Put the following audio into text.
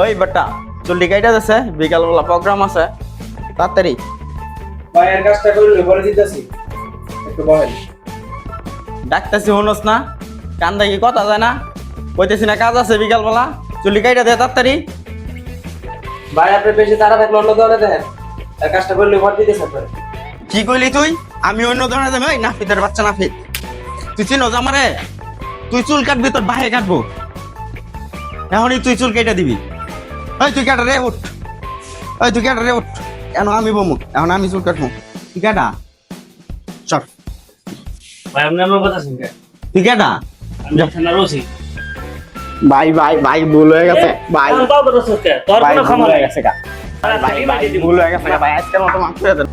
ওই বেটা চুলটি কাইটা যাচ্ছে বিকালবেলা প্রোগ্রাম আছে তাড়াতাড়ি। ভাইয়ের কাজটা করলে পরে দিতেছি, একটু বহেন। ডাকতেছি হনোস না, কান্দা কি কথা যায় না? কইতেছি না কাজ আছে বিকালবেলা, চুলটি কাইটা দে তাড়াতাড়ি। ভাই আপনি বেশি তারা থাকলে অন্য দৌড়ে দেন, আর কাজটা করলে পরে দিতেছে পরে। কি কইলি তুই? আমি অন্য ধরনের যাবো? ওই নাফিতের বাচ্চা নাফিত, তুই চিনোস আমারে? তুই চুল কাটবি তোর বাহে কাটবো, এখনই তুই চুল কেটে দিবি। ওই তুই কাটা রে উঠ, ওই তুই কাটা রে উঠ। এখন আমি বমু, এখন আমি চুল কাটবো। তুই কাটা চল। ভাই আপনি আমার কথা শুনবেন। তুই কাটা। আমি থানা রসি। ভাই ভাই ভাই ভুল হয়ে গেছে ভাই, আমার বাবা রসকে তোর ভাই কোনো ভুল ক্ষমা হয়ে নাই। গেছে গা, ভাই ভাই ভুল হয়ে গেছে গা, ভাই আজকের মতো মাফ করে দেন।